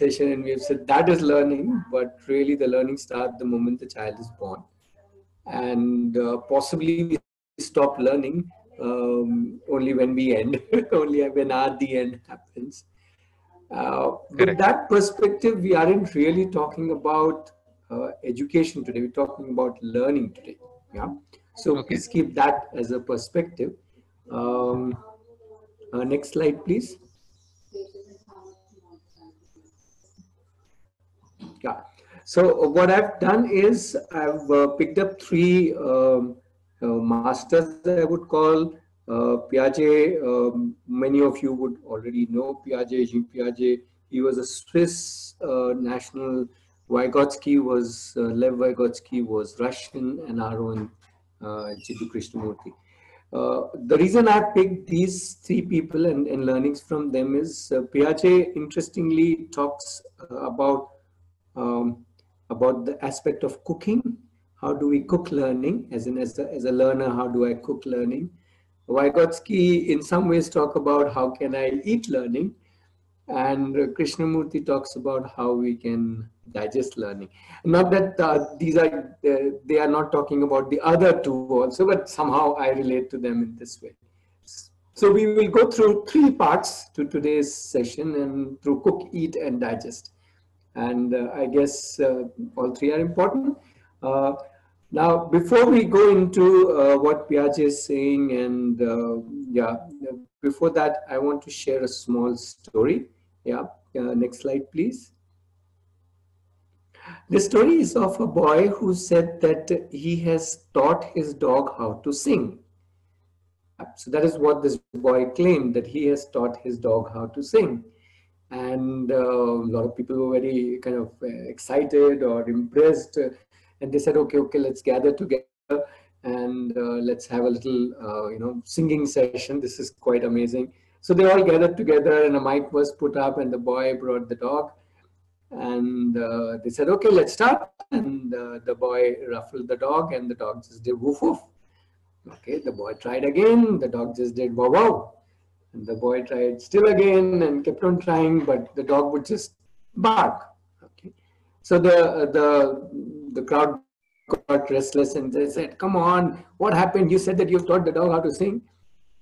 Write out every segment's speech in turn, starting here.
session and we have said that is learning, but really the learning starts the moment the child is born. And possibly we stop learning only when we end, only when at the end happens. With Correct. that perspective, we aren't really talking about education today. We're talking about learning today. Yeah. So Okay. please keep that as a perspective. Um, Next slide, please. Yeah. So what I've done is I've picked up three masters, I would call. Piaget, many of you would already know Piaget, Jean Piaget. He was a Swiss national. Vygotsky was, Lev Vygotsky was Russian, and our own Jiddu Krishnamurti. The reason I picked these three people and learnings from them is Piaget interestingly talks about the aspect of cooking. How do we cook learning? As in, as a learner, how do I cook learning? Vygotsky, in some ways, talk about how can I eat learning, and Krishnamurti talks about how we can digest learning. Not that these are they are not talking about the other two also, but somehow I relate to them in this way. So we will go through three parts to today's session, and through cook, eat, and digest. And I guess all three are important. Uh, Now, before we go into what Piaget is saying, and yeah, before that, I want to share a small story. Yeah, next slide, please. The story is of a boy who said that he has taught his dog how to sing. So that is what this boy claimed, that he has taught his dog how to sing. And a lot of people were very kind of excited or impressed, and they said, okay, let's gather together and let's have a little singing session. This is quite amazing. So they all gathered together and a mic was put up and the boy brought the dog, and they said, okay, let's start. And the boy ruffled the dog and the dog just did woof woof. Okay, the boy tried again, the dog just did wow wow. And the boy tried still again and kept on trying, but the dog would just bark. Okay. So the crowd got restless and they said, come on, what happened? You said that you've taught the dog how to sing.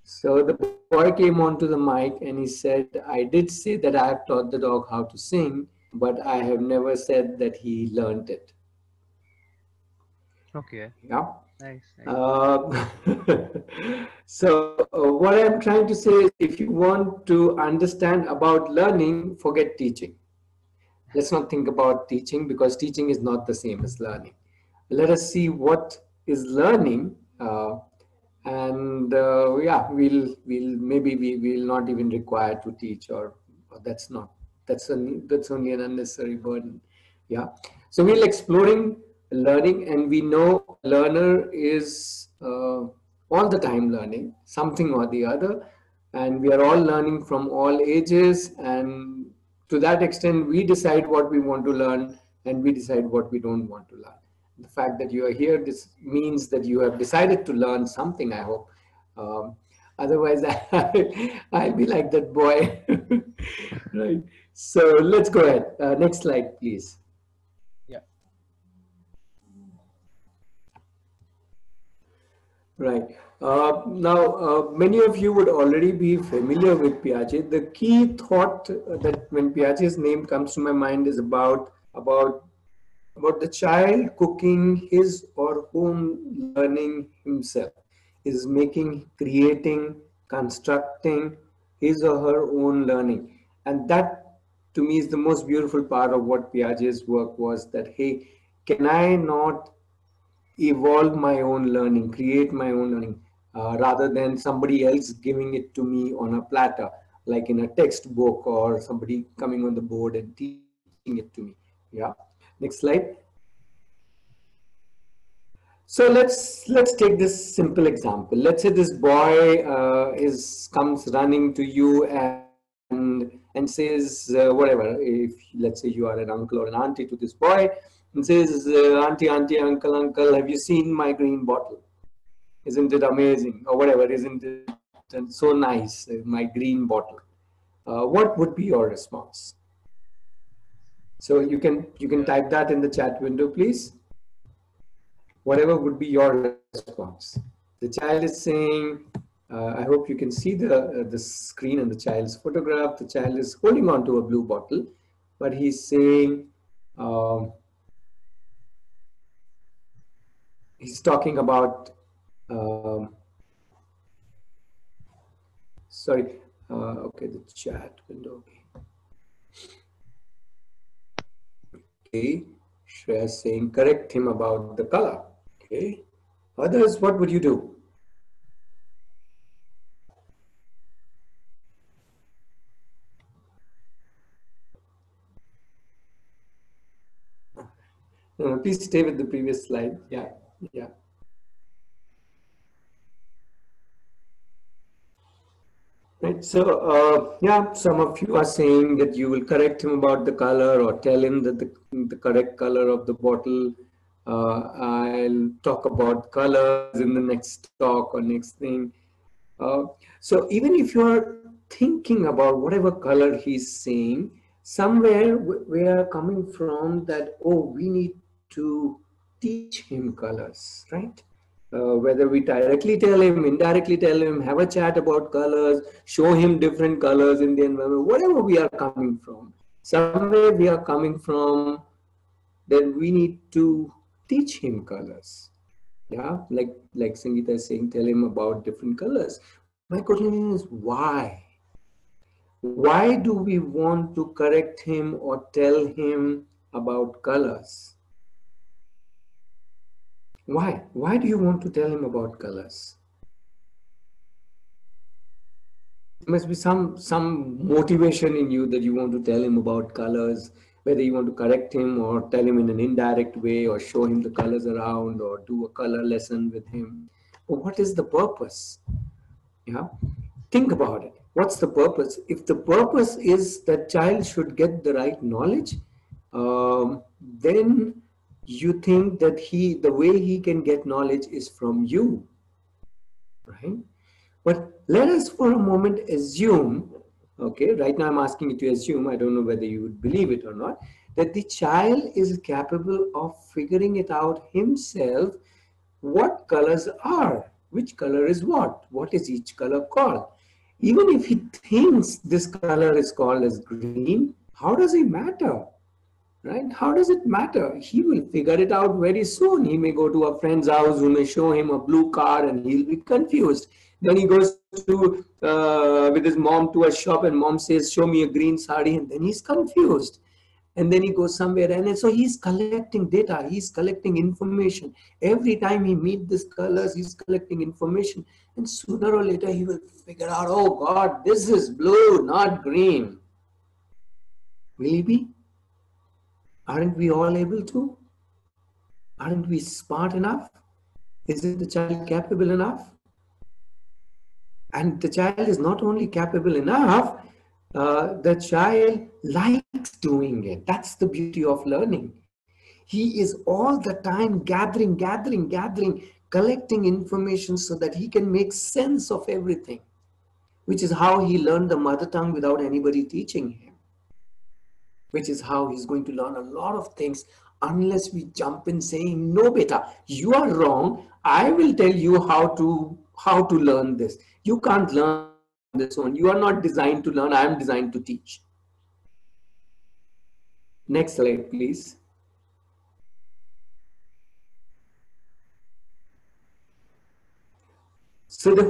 So the boy came onto the mic and he said, I did say that I have taught the dog how to sing, but I have never said that he learned it. Okay. Yeah. Nice. Nice. Uh, so what I'm trying to say is, if you want to understand about learning, forget teaching. Let's not think about teaching, because teaching is not the same as learning. Let us see what is learning, and yeah, we'll maybe we will not even require to teach, or that's only an unnecessary burden. Yeah. So we're exploring learning, and we know a learner is all the time learning something or the other, and we are all learning from all ages, and to that extent we decide what we want to learn and we decide what we don't want to learn. The fact that you are here, this means that you have decided to learn something, I hope. Otherwise I'll be like that boy. Right. So let's go ahead. Next slide, please. Yeah. Right. Many of you would already be familiar with Piaget. The key thought that when Piaget's name comes to my mind is about the child cooking his or whom learning himself, is making, creating, constructing his or her own learning. And that to me is the most beautiful part of what Piaget's work was, that, hey, can I not evolve my own learning, create my own learning, rather than somebody else giving it to me on a platter, like in a textbook, or somebody coming on the board and teaching it to me. Yeah. Next slide. So let's take this simple example. Let's say this boy comes running to you and says whatever. If let's say you are an uncle or an auntie to this boy, and says, auntie, uncle, have you seen my green bottle? Isn't it amazing? Or whatever, isn't it so nice, my green bottle? What would be your response? So you can type that in the chat window, please. Whatever would be your response. The child is saying, I hope you can see the screen and the child's photograph. The child is holding on to a blue bottle, but he's saying, he's talking about, sorry, okay, the chat window. Okay, Shreya saying, correct him about the color. Okay, others, what would you do? Please stay with the previous slide. Yeah, yeah. Right. So, yeah, some of you are saying that you will correct him about the color or tell him that the correct color of the bottle. I'll talk about colors in the next talk or next thing. So even if you're thinking about whatever color he's saying, somewhere we are coming from that, oh, we need to teach him colors, right? Whether we directly tell him, indirectly tell him, have a chat about colors, show him different colors in the environment, whatever we are coming from, somewhere we are coming from that we need to teach him colors. Yeah, like Sangeeta is saying, tell him about different colors. My question is why? Why do we want to correct him or tell him about colors? Why? Why do you want to tell him about colors? There must be some motivation in you that you want to tell him about colors, whether you want to correct him or tell him in an indirect way or show him the colors around or do a color lesson with him. But what is the purpose? Yeah, think about it. What's the purpose? If the purpose is that child should get the right knowledge, then you think that the way he can get knowledge is from you, right? But let us for a moment assume, okay, right now I'm asking you to assume, I don't know whether you would believe it or not, that the child is capable of figuring it out himself, what colors are, which color is what is each color called. Even if he thinks this color is called as green, how does it matter? Right? How does it matter? He will figure it out very soon. He may go to a friend's house who may show him a blue car and he'll be confused. Then he goes to with his mom to a shop and mom says, show me a green sari, and then he's confused. And then he goes somewhere and so he's collecting data, he's collecting information. Every time he meets these colors, he's collecting information. And sooner or later he will figure out, oh God, this is blue, not green. Will he be? Aren't we all able to? Aren't we smart enough? Isn't the child capable enough? And the child is not only capable enough, the child likes doing it. That's the beauty of learning. He is all the time gathering, collecting information so that he can make sense of everything, which is how he learned the mother tongue without anybody teaching him, which is how he's going to learn a lot of things unless we jump in saying, no, beta, you are wrong. I will tell you how to learn this. You can't learn this one. You are not designed to learn. I am designed to teach. Next slide, please. So the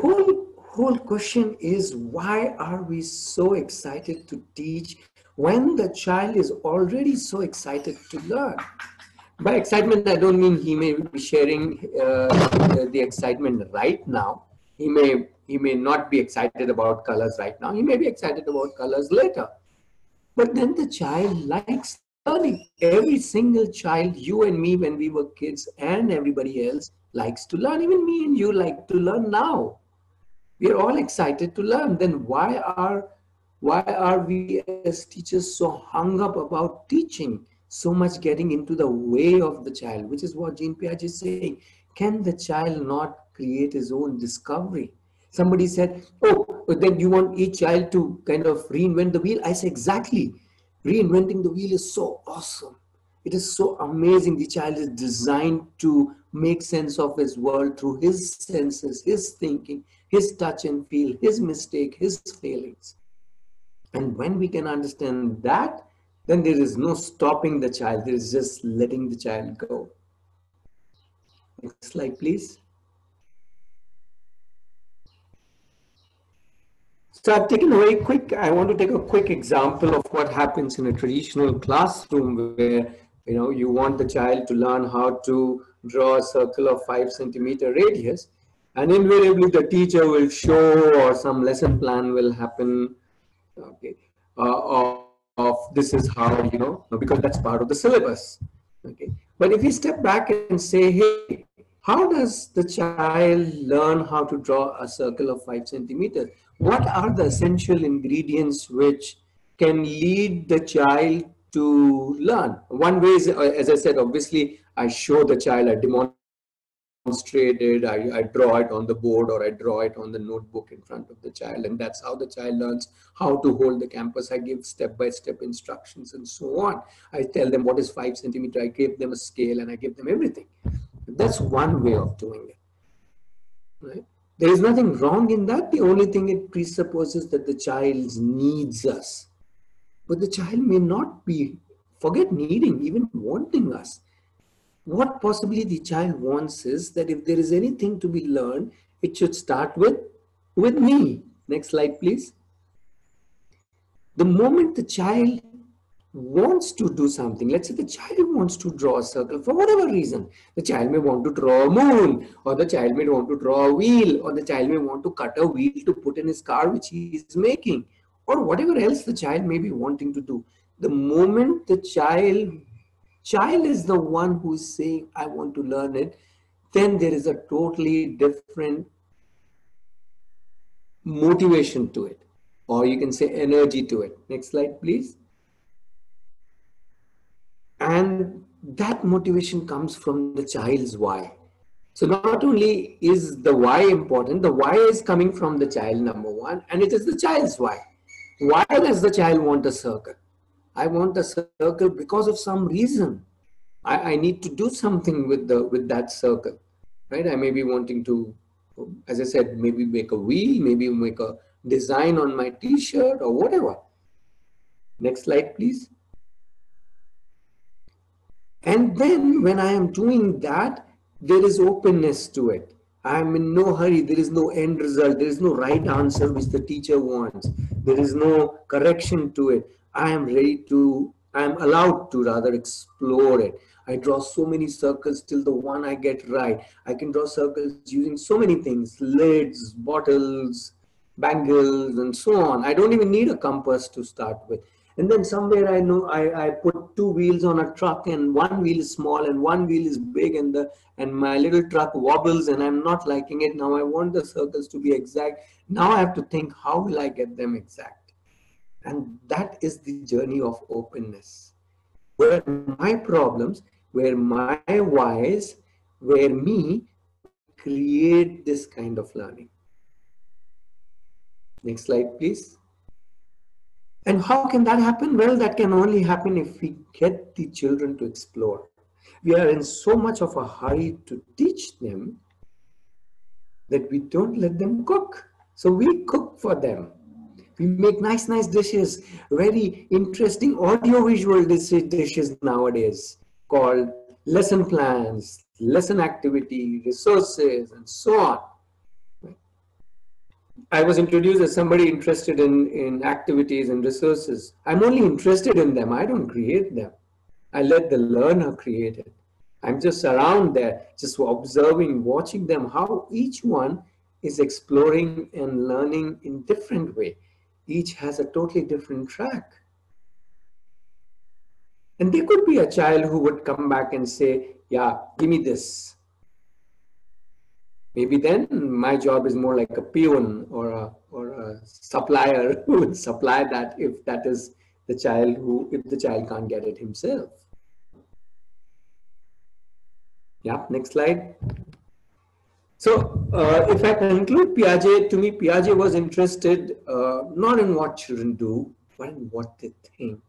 whole question is, why are we so excited to teach when the child is already so excited to learn? By excitement, I don't mean he may be sharing the excitement right now. He may not be excited about colors right now. He may be excited about colors later. But then the child likes learning. Every single child, you and me when we were kids and everybody else likes to learn. Even me and you like to learn now. We are all excited to learn. Then why are we as teachers so hung up about teaching? So much getting into the way of the child, which is what Jean Piaget is saying. Can the child not create his own discovery? Somebody said, oh, but then you want each child to kind of reinvent the wheel? I say, exactly. Reinventing the wheel is so awesome. It is so amazing. The child is designed to make sense of his world through his senses, his thinking, his touch and feel, his mistake, his failings. And when we can understand that, then there is no stopping the child. There is just letting the child go. Next slide, please. So I've taken a very quick, I want to take a quick example of what happens in a traditional classroom where, you want the child to learn how to draw a circle of 5 centimeter radius, and invariably the teacher will show or some lesson plan will happen, okay, of this is how, because that's part of the syllabus, okay. But if you step back and say, hey, how does the child learn how to draw a circle of 5 centimeters? What are the essential ingredients which can lead the child to learn? One way is, as I said, obviously, I show the child, I demonstrate it, I draw it on the board or I draw it on the notebook in front of the child, and that's how the child learns how to hold the campus. I give step-by-step instructions and so on. I tell them what is 5 centimeter, I give them a scale and I give them everything. That's one way of doing it, right? There is nothing wrong in that. The only thing it presupposes that the child needs us. But the child may not be, forget needing, even wanting us. What possibly the child wants is that if there is anything to be learned, it should start with me. Next slide, please. The moment the child wants to do something, let's say the child wants to draw a circle for whatever reason. The child may want to draw a moon, or the child may want to draw a wheel, or the child may want to cut a wheel to put in his car which he is making, or whatever else the child may be wanting to do. The moment the child is the one who is saying, I want to learn it, then there is a totally different motivation to it, or you can say energy to it. Next slide, please. And that motivation comes from the child's why. So not only is the why important, the why is coming from the child, number one, and it is the child's why. Why does the child want a circle? I want a circle because of some reason. I need to do something with that circle, right? I may be wanting to, as I said, maybe make a wheel, maybe make a design on my t-shirt or whatever. Next slide, please. And then when I am doing that, there is openness to it. I am in no hurry. There is no end result. There is no right answer which the teacher wants. There is no correction to it. I am allowed to rather explore it. I draw so many circles till the one I get right. I can draw circles using so many things, lids, bottles, bangles, and so on. I don't even need a compass to start with. And then somewhere I know I put two wheels on a truck, and one wheel is small and one wheel is big, and my little truck wobbles and I'm not liking it. Now I want the circles to be exact. Now I have to think, how will I get them exact? And that is the journey of openness, where my problems, where my whys, where me create this kind of learning. Next slide, please. And how can that happen? Well, that can only happen if we get the children to explore. We are in so much of a hurry to teach them that we don't let them cook. So we cook for them. We make nice dishes, very interesting audio-visual dishes nowadays called lesson plans, lesson activity, resources, and so on. I was introduced as somebody interested in activities and resources. I'm only interested in them. I don't create them. I let the learner create it. I'm just around there, just observing, watching them, how each one is exploring and learning in different way. Each has a totally different track. And there could be a child who would come back and say, yeah, give me this. Maybe then my job is more like a peon or a supplier who would supply that if that is the child if the child can't get it himself. Yeah, next slide. So if I conclude Piaget, to me Piaget was interested not in what children do, but in what they think.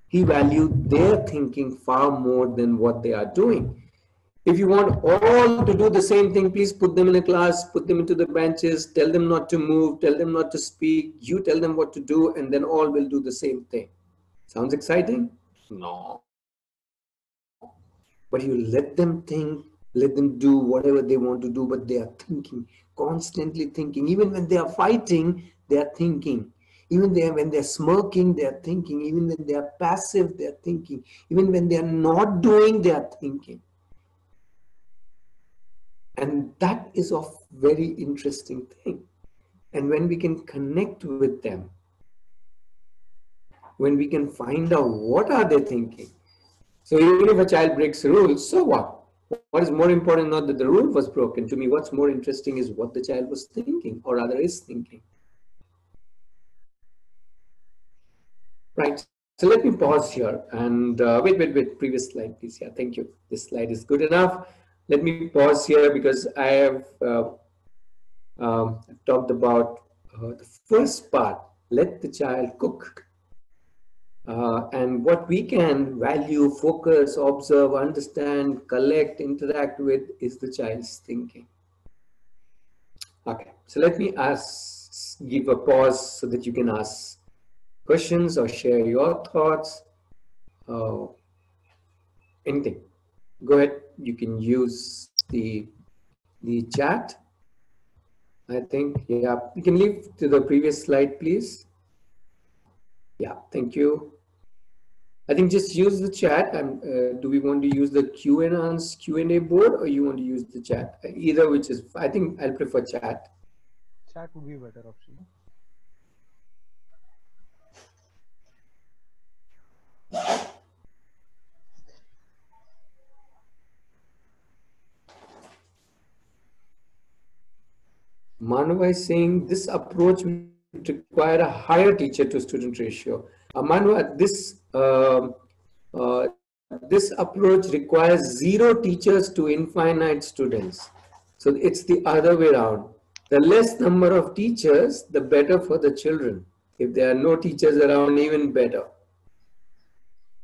He valued their thinking far more than what they are doing. If you want all to do the same thing, please put them in a class, put them into the benches, tell them not to move, tell them not to speak, you tell them what to do, and then all will do the same thing. Sounds exciting? No. But you let them think, let them do whatever they want to do, but they are thinking, constantly thinking. Even when they are fighting, they are thinking. Even when they're smirking, they are thinking. Even when they are passive, they are thinking. Even when they are not doing, they are thinking. And that is a very interesting thing. And when we can connect with them, when we can find out what are they thinking. So even if a child breaks the rules, so what? What is more important, not that the rule was broken. To me, what's more interesting is what the child was thinking, or rather is thinking. Right. So let me pause here and wait. Previous slide, please. Yeah, thank you. This slide is good enough. Let me pause here because I have talked about the first part. Let the child cook. And what we can value, focus, observe, understand, collect, interact with is the child's thinking. Okay, so let me give a pause so that you can ask questions or share your thoughts, anything. Go ahead, you can use the chat. I think, yeah, you can leave to the previous slide, please. Yeah, thank you. I think just use the chat. And do we want to use the Q&A board, or you want to use the chat? Either, which is, I think I'll prefer chat. Chat would be a better option. Manwa is saying this approach would require a higher teacher to student ratio. Manwa, this approach requires 0 teachers to infinite students. So it's the other way around. The less number of teachers, the better for the children. If there are no teachers around, even better.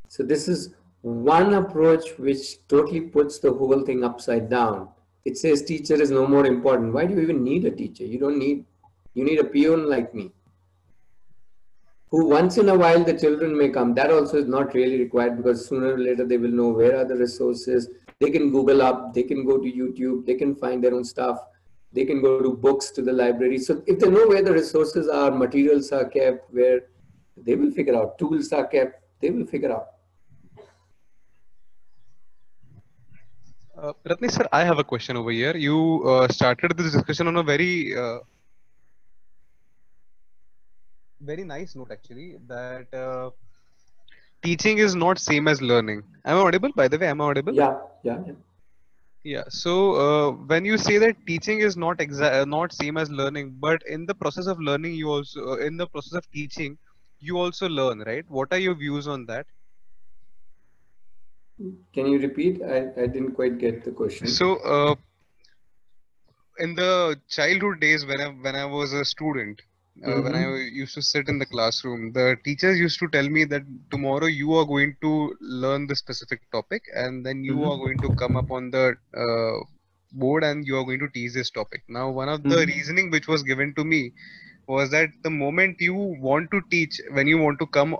So this is one approach which totally puts the whole thing upside down. It says teacher is no more important. Why do you even need a teacher? You need a peon like me, who once in a while the children may come. That also is not really required, because sooner or later they will know where are the resources. They can Google up, they can go to YouTube, they can find their own stuff. They can go to books, to the library. So if they know where the resources are, materials are kept, where they will figure out, tools are kept, they will figure out. Ratnesh sir, I have a question over here. You started this discussion on a very nice note, actually, that teaching is not same as learning. Am I audible? By the way, am I audible? Yeah. Yeah. So when you say that teaching is not same as learning, but in the process of learning, you also in the process of teaching, you also learn, right? What are your views on that? Can you repeat? I didn't quite get the question. So in the childhood days, when I was a student, when I used to sit in the classroom, the teachers used to tell me that tomorrow you are going to learn the specific topic, and then you are going to come up on the board and you are going to teach this topic. Now, one of the reasoning which was given to me was that the moment you want to teach, when you want to come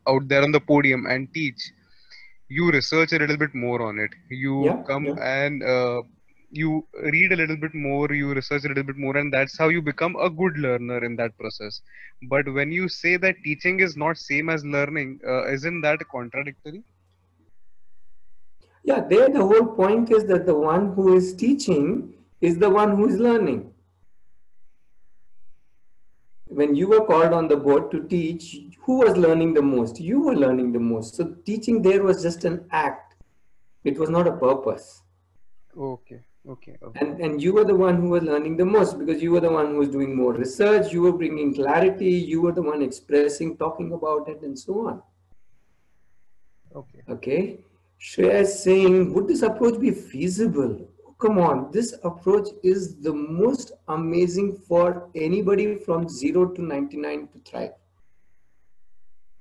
out there on the podium and teach, you research a little bit more on it. You come and you read a little bit more, you research a little bit more, and that's how you become a good learner in that process. But when you say that teaching is not same as learning, isn't that contradictory? Yeah, there the whole point is that the one who is teaching is the one who is learning. When you were called on the board to teach, who was learning the most? You were learning the most. So teaching there was just an act. It was not a purpose. Okay. And you were the one who was learning the most, because you were the one who was doing more research, you were bringing clarity, you were the one expressing, talking about it, and so on. Okay. Shreya is saying, would this approach be feasible? Oh, come on, this approach is the most amazing for anybody from 0 to 99 to thrive.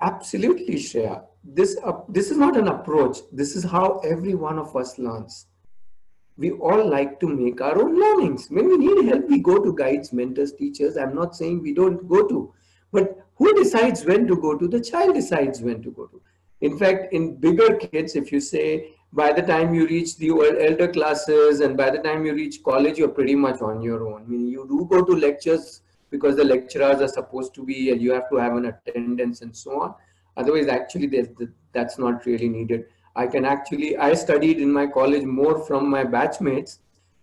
Absolutely, Shreya. this is not an approach. This is how every one of us learns. We all like to make our own learnings. When we need help, we go to guides, mentors, teachers. I'm not saying we don't go to, but who decides when to go to? The child decides when to go to. In fact, in bigger kids, if you say by the time you reach the elder classes and by the time you reach college, you're pretty much on your own. I mean, you do go to lectures because the lecturers are supposed to be, and you have to have an attendance and so on. Otherwise, actually, that's not really needed. I studied in my college more from my batchmates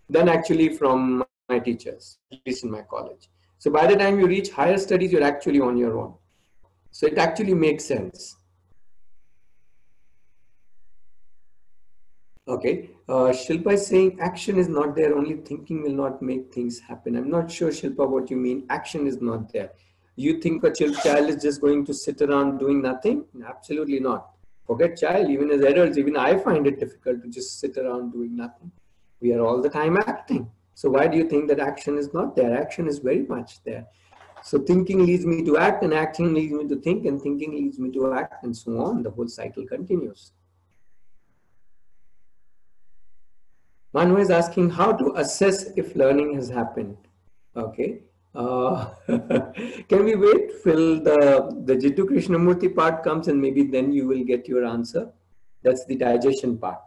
than actually from my teachers, at least in my college. So by the time you reach higher studies, you're actually on your own. So it actually makes sense. Okay, Shilpa is saying action is not there, only thinking will not make things happen. I'm not sure, Shilpa, what you mean. Action is not there. You think a child is just going to sit around doing nothing? Absolutely not. Forget child, even as adults, even I find it difficult to just sit around doing nothing. We are all the time acting. So why do you think that action is not there? Action is very much there. So thinking leads me to act, and acting leads me to think, and thinking leads me to act, and so on. The whole cycle continues. Manu is asking how to assess if learning has happened. Okay. Can we wait till the Jiddu Krishnamurti part comes and maybe then you will get your answer? That's the digestion part,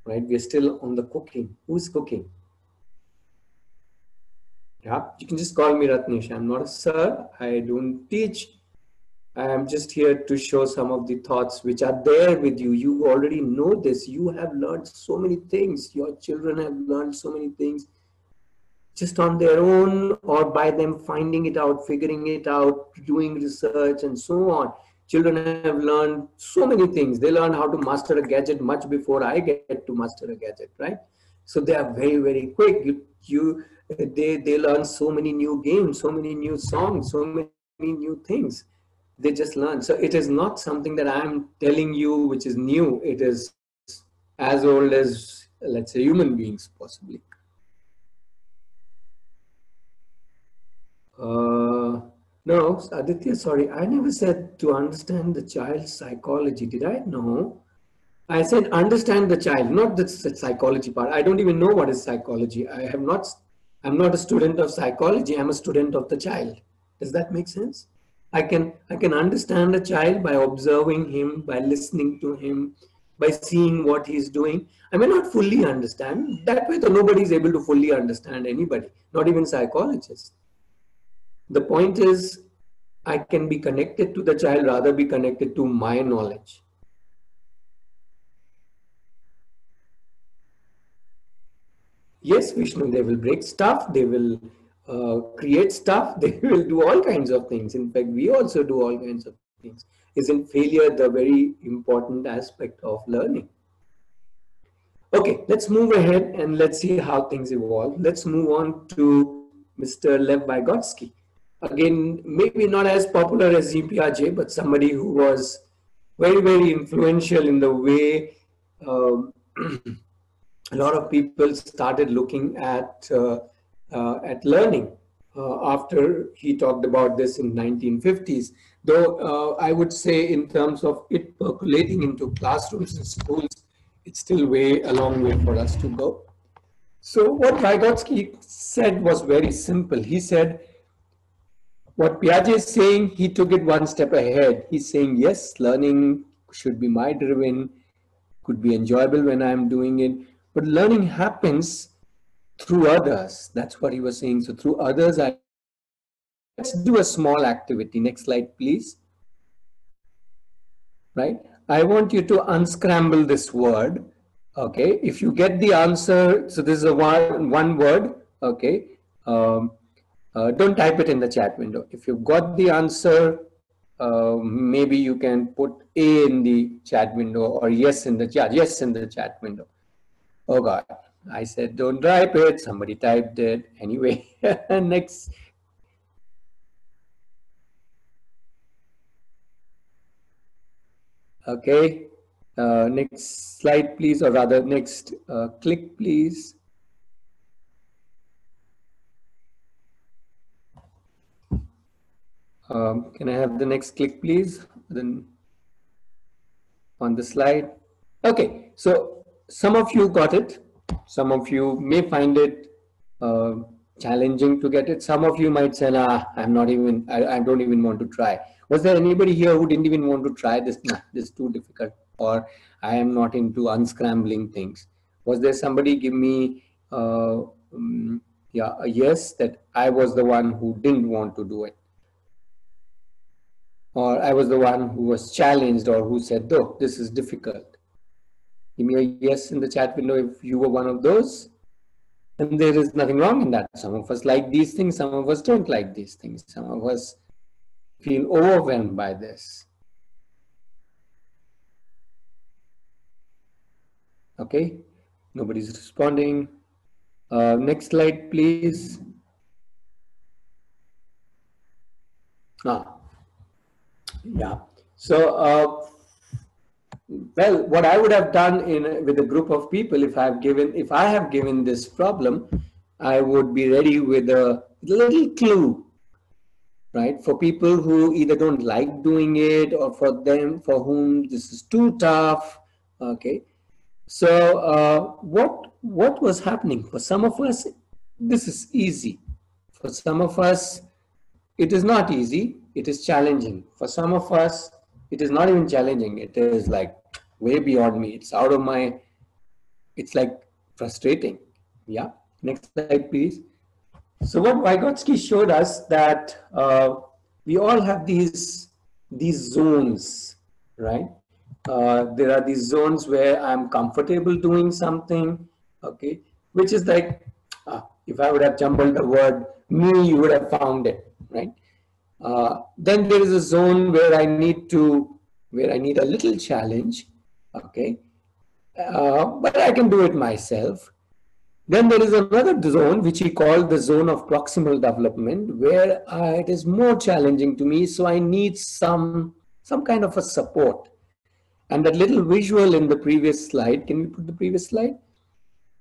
right? We're still on the cooking. Who's cooking? Yeah, you can just call me Ratnesh. I'm not a sir. I don't teach. I am just here to show some of the thoughts which are there with you. You already know this. You have learned so many things. Your children have learned so many things just on their own or by them finding it out, figuring it out, doing research and so on. Children have learned so many things. They learn how to master a gadget much before I get to master a gadget, right? So they are very, very quick. They learn so many new games, so many new songs, so many new things. They just learn. So it is not something that I'm telling you which is new. It is as old as, let's say, human beings possibly. No, Aditya, sorry, I never said to understand the child's psychology. Did I? No. I said understand the child, not the psychology part. I don't even know what is psychology. I'm not a student of psychology. I'm a student of the child. Does that make sense? I can understand a child by observing him, by listening to him, by seeing what he's doing. I may not fully understand. That way, though, nobody is able to fully understand anybody, not even psychologists. The point is, I can be connected to the child, rather be connected to my knowledge. Yes, Vishnu, they will break stuff, they will create stuff, they will do all kinds of things. In fact, we also do all kinds of things. Isn't failure the very important aspect of learning? Okay, let's move ahead and let's see how things evolve. Let's move on to Mr. Lev Vygotsky. Again, maybe not as popular as Jean Piaget, but somebody who was very, very influential in the way a lot of people started looking at learning after he talked about this in 1950s. Though I would say in terms of it percolating into classrooms and schools, it's still a long way for us to go. So what Vygotsky said was very simple. He said, what Piaget is saying, he took it one step ahead. He's saying, yes, learning should be my driven, could be enjoyable when I'm doing it, but learning happens through others. That's what he was saying. So through others, let's do a small activity. Next slide, please. Right? I want you to unscramble this word. Okay. If you get the answer, so this is a one word. Okay. Don't type it in the chat window. If you've got the answer, maybe you can put A in the chat window or yes in the chat window. Oh God, I said don't type it. Somebody typed it. Anyway, next. Okay, next slide, please, or rather next click, please. Can I have the next click, please? Then, on the slide? Okay, so some of you got it. Some of you may find it uh, challenging to get it. Some of you might say, nah, I don't even want to try. Was there anybody here who didn't even want to try this? Nah, this is too difficult, or I am not into unscrambling things. Was there somebody give me yeah, a yes, that I was the one who didn't want to do it? Or I was the one who was challenged, or who said, no, this is difficult. Give me a yes in the chat window if you were one of those. And there is nothing wrong in that. Some of us like these things, some of us don't like these things. Some of us feel overwhelmed by this. Okay, nobody's responding. Next slide, please. Yeah. So, well, what I would have done with a group of people, if I have given this problem, I would be ready with a little clue, right? For people who either don't like doing it, or for whom this is too tough. Okay. So what was happening? For some of us, this is easy. For some of us, it is not easy. It is challenging. For some of us, it is not even challenging. It is like way beyond me. It's out of my, it's like frustrating. Yeah. Next slide, please. So what Vygotsky showed us that we all have these zones, right? There are these zones where I'm comfortable doing something, okay, which is like, if I would have jumbled the word me, you would have found it, right? Then there is a zone where I need a little challenge, okay, but I can do it myself. Then there is another zone which he called the zone of proximal development, where it is more challenging to me, so I need some kind of a support. And that little visual in the previous slide, can we put the previous slide,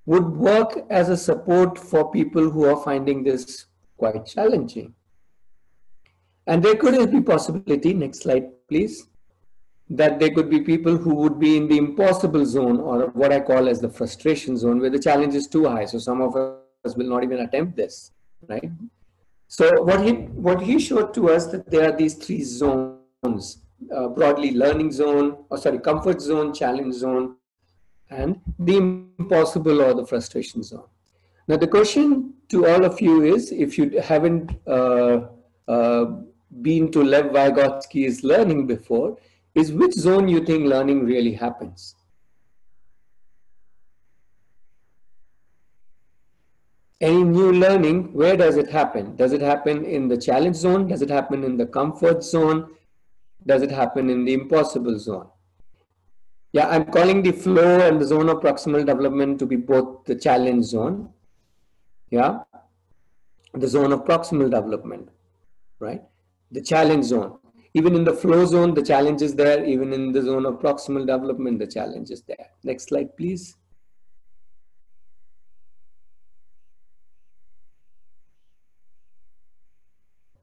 would work as a support for people who are finding this quite challenging. And there could be possibility, next slide please, that there could be people who would be in the impossible zone, or what I call as the frustration zone, where the challenge is too high. So some of us will not even attempt this, right? So what he showed to us, that there are these three zones, broadly learning zone, comfort zone, challenge zone, and the impossible or the frustration zone. Now the question to all of you is, if you haven't been to Lev Vygotsky's learning before, is which zone you think learning really happens? Any new learning, where does it happen? Does it happen in the challenge zone? Does it happen in the comfort zone? Does it happen in the impossible zone? Yeah, I'm calling the flow and the zone of proximal development to be both the challenge zone. Yeah, the zone of proximal development, right? The challenge zone. Even in the flow zone, the challenge is there. Even in the zone of proximal development, the challenge is there. Next slide, please.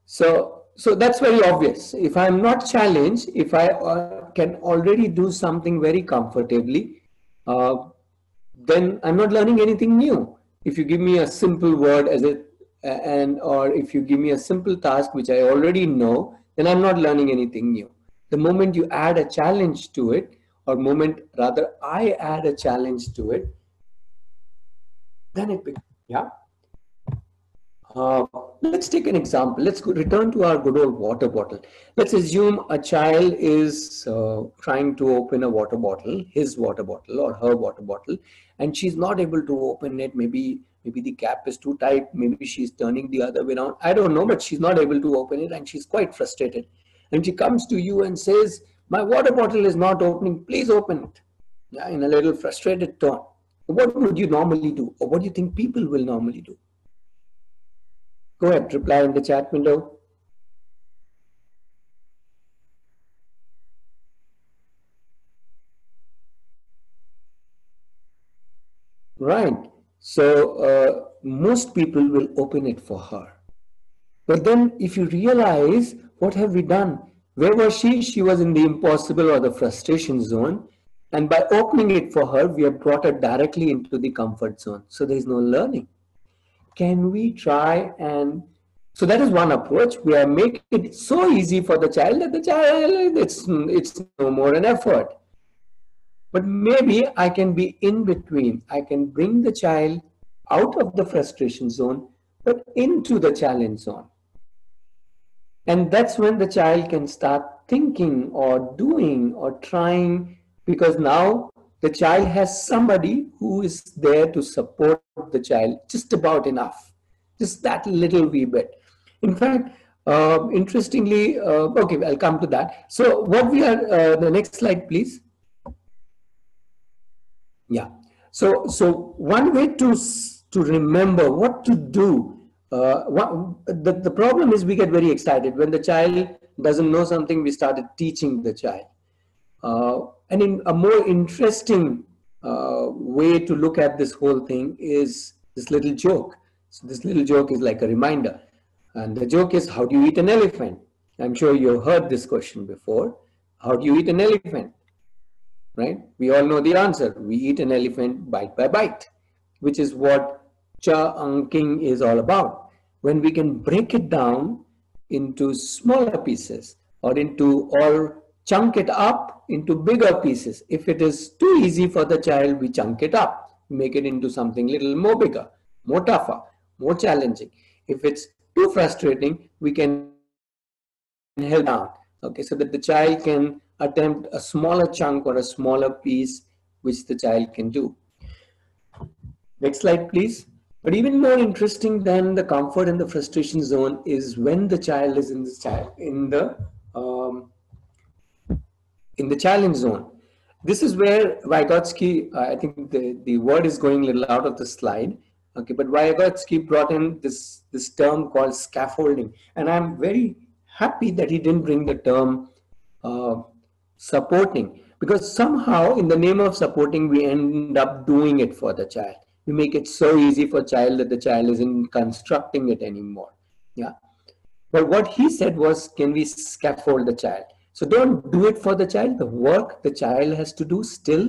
So that's very obvious. If I'm not challenged, if I can already do something very comfortably, then I'm not learning anything new. If you give me a simple word or if you give me a simple task which I already know, then I'm not learning anything new. The moment you add a challenge to it, or I add a challenge to it, then it becomes, yeah. Let's take an example. Let's return to our good old water bottle. Let's assume a child is trying to open a water bottle, his water bottle or her water bottle, and she's not able to open it. Maybe the cap is too tight. Maybe she's turning the other way around. I don't know, but she's not able to open it and she's quite frustrated. And she comes to you and says, my water bottle is not opening. Please open it. Yeah, in a little frustrated tone. What would you normally do? Or what do you think people will normally do? Go ahead, reply in the chat window. Right. So most people will open it for her. But then if you realize, what have we done? Where was she? She was in the impossible or the frustration zone. And by opening it for her, we have brought her directly into the comfort zone. So there is no learning. Can we try and so that is one approach. We are making it so easy for the child that the child it's no more an effort. But maybe I can be in between. I can bring the child out of the frustration zone, but into the challenge zone. And that's when the child can start thinking or doing or trying, because now the child has somebody who is there to support the child just about enough, just that little wee bit. In fact, interestingly, okay, I'll come to that. So what we are, the next slide, please. Yeah. So one way to remember what to do. The problem is we get very excited when the child doesn't know something. We started teaching the child, and in a more interesting way to look at this whole thing is this little joke. So this little joke is like a reminder, and the joke is, how do you eat an elephant? I'm sure you've heard this question before. How do you eat an elephant? Right? We all know the answer. We eat an elephant bite by bite, which is what chunking is all about. When we can break it down into smaller pieces or chunk it up into bigger pieces. If it is too easy for the child, we chunk it up, make it into something little more bigger, more tougher, more challenging. If it's too frustrating, we can help down. Okay, so that the child can attempt a smaller chunk or a smaller piece, which the child can do. Next slide, please. But even more interesting than the comfort and the frustration zone is when the child is in the challenge zone. This is where Vygotsky, I think the word is going a little out of the slide. Okay, but Vygotsky brought in this term called scaffolding, and I'm very happy that he didn't bring the term supporting, because somehow in the name of supporting we end up doing it for the child. We make it so easy for child that the child isn't constructing it anymore. Yeah, but what he said was, can we scaffold the child? So don't do it for the child. The work the child has to do still,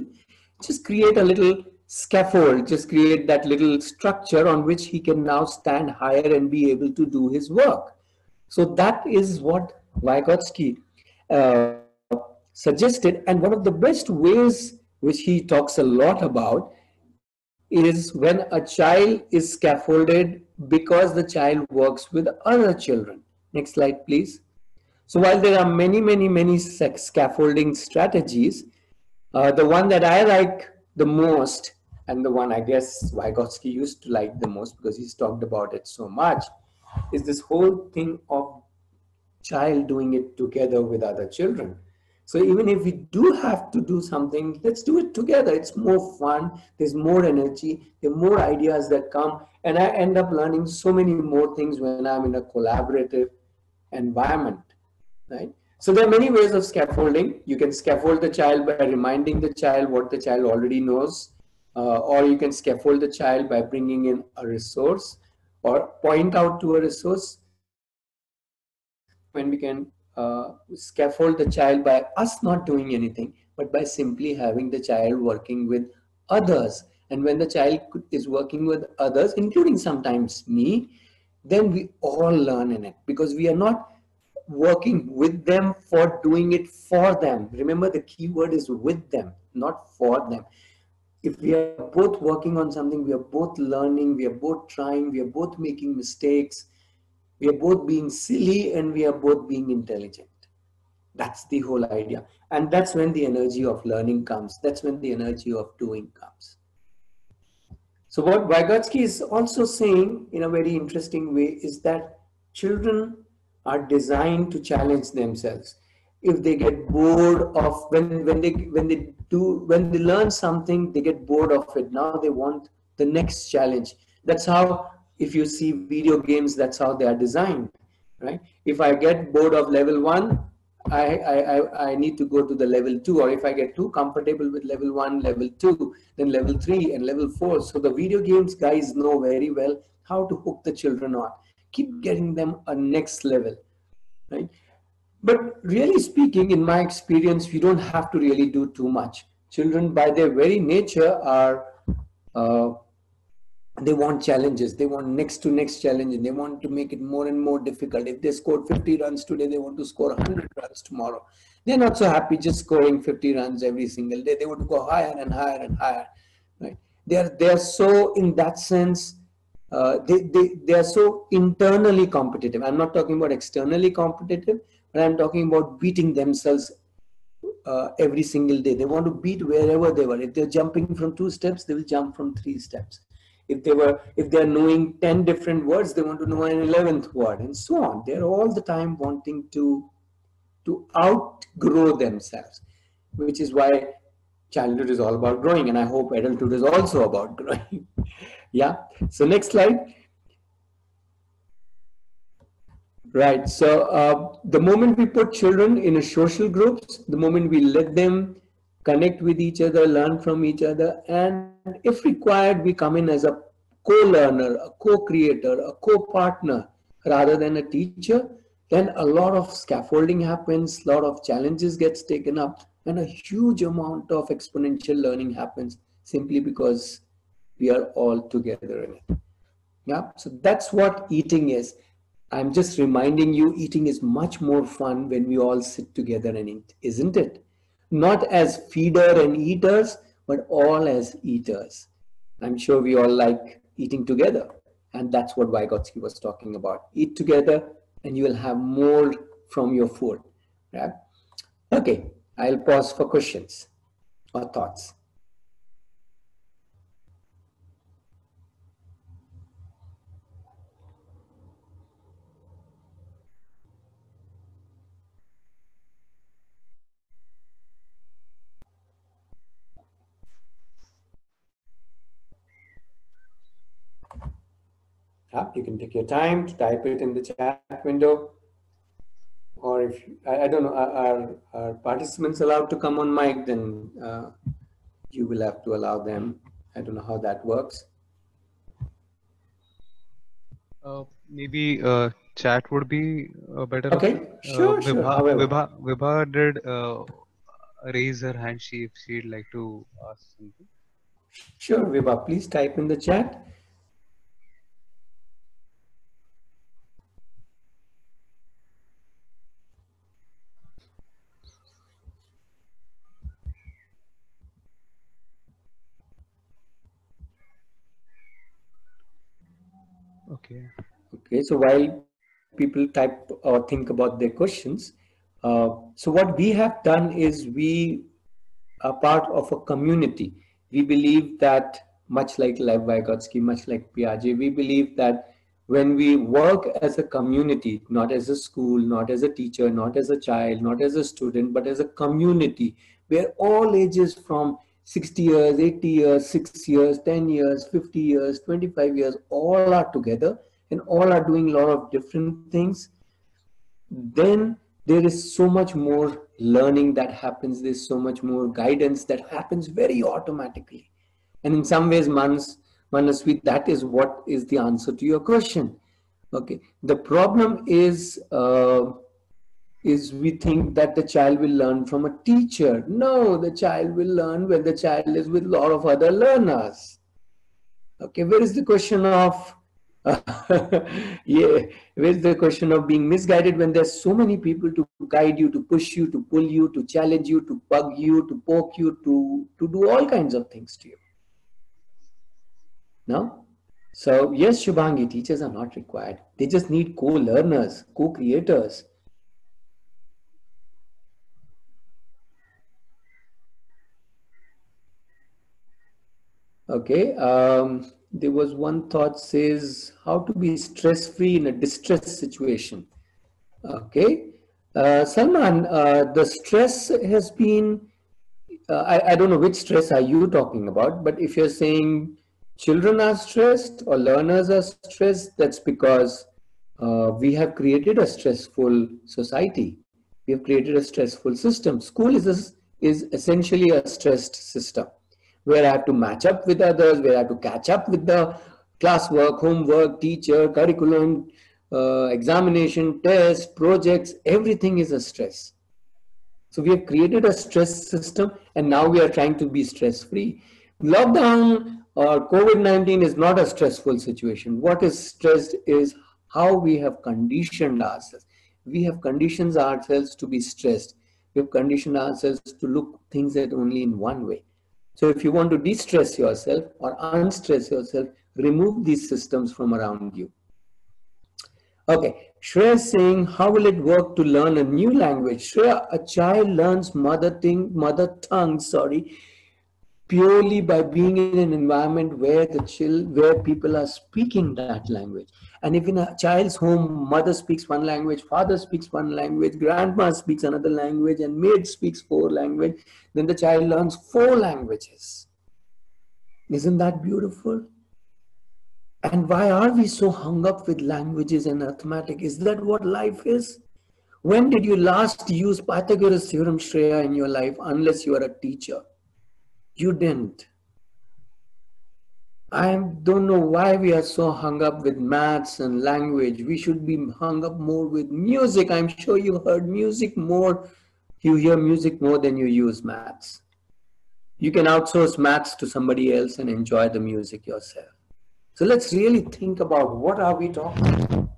just create a little scaffold, just create that little structure on which he can now stand higher and be able to do his work. So that is what Vygotsky suggested, and one of the best ways which he talks a lot about is when a child is scaffolded because the child works with other children. Next slide, please. So while there are many scaffolding strategies, the one that I like the most, and the one I guess Vygotsky used to like the most because he's talked about it so much, is this whole thing of child doing it together with other children. So even if we do have to do something, let's do it together. It's more fun. There's more energy. There are more ideas that come. And I end up learning so many more things when I'm in a collaborative environment, right? So there are many ways of scaffolding. You can scaffold the child by reminding the child what the child already knows, or you can scaffold the child by bringing in a resource or point out to a resource. When we can scaffold the child by us not doing anything, but by simply having the child working with others. And when the child is working with others, including sometimes me, then we all learn in it, because we are not working with them for doing it for them. Remember, the key word is with them, not for them. If we are both working on something, we are both learning, we are both trying, we are both making mistakes, we are both being silly, and we are both being intelligent. That's the whole idea. And that's when the energy of learning comes. That's when the energy of doing comes. So what Vygotsky is also saying in a very interesting way is that children are designed to challenge themselves. If they get bored of when they learn something, they get bored of it. Now they want the next challenge. That's how, if you see video games, that's how they are designed, right? If I get bored of level 1, I need to go to the level 2, or if I get too comfortable with level 1, level 2, then level 3 and level 4. So the video games guys know very well how to hook the children on, keep getting them a next level, right? But really speaking, in my experience, we don't have to really do too much. Children, by their very nature, are uh, they want challenges. They want next to next challenge, and they want to make it more and more difficult. If they scored 50 runs today, they want to score 100 runs tomorrow. They're not so happy just scoring 50 runs every single day. They want to go higher and higher and higher. Right? They are so, in that sense, they are so internally competitive. I'm not talking about externally competitive, but I'm talking about beating themselves every single day. They want to beat wherever they were. If they're jumping from 2 steps, they will jump from 3 steps. If they're knowing 10 different words, they want to know an 11th word, and so on. They're all the time wanting to outgrow themselves, which is why childhood is all about growing, and I hope adulthood is also about growing. Yeah. So next slide. Right. So the moment we put children in a social groups, the moment we let them connect with each other, learn from each other, and if required, we come in as a co-learner, a co-creator, a co-partner, rather than a teacher, then a lot of scaffolding happens, a lot of challenges gets taken up, and a huge amount of exponential learning happens simply because we are all together in it. Yeah. So that's what eating is. I'm just reminding you, eating is much more fun when we all sit together and eat, isn't it? Not as feeder and eaters, but all as eaters. I'm sure we all like eating together. And that's what Vygotsky was talking about. Eat together and you will have more from your food. Right? Okay, I'll pause for questions or thoughts. You can take your time to type it in the chat window. Or if, I don't know, are participants allowed to come on mic, then you will have to allow them. I don't know how that works. Maybe chat would be a better Okay, option. sure. However, Vibha did raise her hand. If she'd like to ask something. sure, Vibha, please type in the chat. Okay. Okay, so while people type or think about their questions, so what we have done is we are part of a community. We believe that, much like Lev Vygotsky, much like Piaget, we believe that when we work as a community, not as a school, not as a teacher, not as a child, not as a student, but as a community, where all ages from 60 years, 80 years, 6 years, 10 years, 50 years, 25 years, all are together and all are doing a lot of different things, then there is so much more learning that happens. There's so much more guidance that happens very automatically. And in some ways, Manasvi, that is what is the answer to your question. Okay. The problem is we think that the child will learn from a teacher. No, the child will learn when the child is with a lot of other learners. Okay, where is the question of yeah, where's the question of being misguided when there's so many people to guide you, to push you, to pull you, to challenge you, to bug you, to poke you, to do all kinds of things to you? No? So yes, Shubhangi, teachers are not required. They just need co-learners, co-creators. Okay, there was one thought says how to be stress-free in a distress situation. Okay, Salman, the stress has been, I don't know which stress are you talking about, but if you're saying children are stressed or learners are stressed, that's because we have created a stressful society. We have created a stressful system. School is essentially a stressed system where I have to match up with others, where I have to catch up with the classwork, homework, teacher, curriculum, examination, tests, projects, everything is a stress. So we have created a stress system and now we are trying to be stress free. Lockdown or COVID-19 is not a stressful situation. What is stressed is how we have conditioned ourselves. We have conditioned ourselves to be stressed. We have conditioned ourselves to look things at only in one way. So if you want to de-stress yourself or unstress yourself, remove these systems from around you. Okay, Shreya is saying, how will it work to learn a new language? Shreya, a child learns mother tongue, purely by being in an environment where where people are speaking that language. And if in a child's home, mother speaks one language, father speaks one language, grandma speaks another language, and maid speaks four languages, then the child learns four languages. Isn't that beautiful? And why are we so hung up with languages and arithmetic? Is that what life is? When did you last use Pythagoras theorem, Shreya, in your life, unless you are a teacher? You didn't. I don't know why we are so hung up with maths and language. We should be hung up more with music. I'm sure you heard music more. You hear music more than you use maths. You can outsource maths to somebody else and enjoy the music yourself. So let's really think about what are we talking about.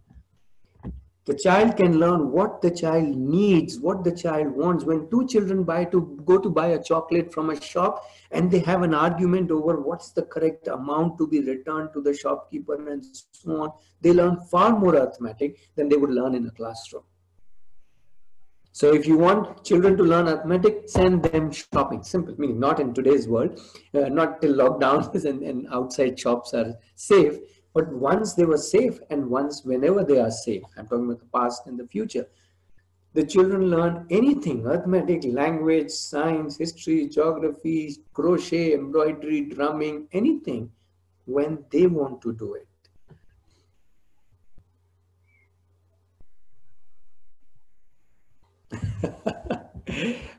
The child can learn what the child needs, what the child wants. When two children go to buy a chocolate from a shop and they have an argument over what's the correct amount to be returned to the shopkeeper and so on, they learn far more arithmetic than they would learn in a classroom. So if you want children to learn arithmetic, send them shopping. Simple, meaning not in today's world, not till lockdowns and outside shops are safe. But once they were safe and whenever they are safe, I'm talking about the past and the future, the children learn anything, arithmetic, language, science, history, geography, crochet, embroidery, drumming, anything, when they want to do it.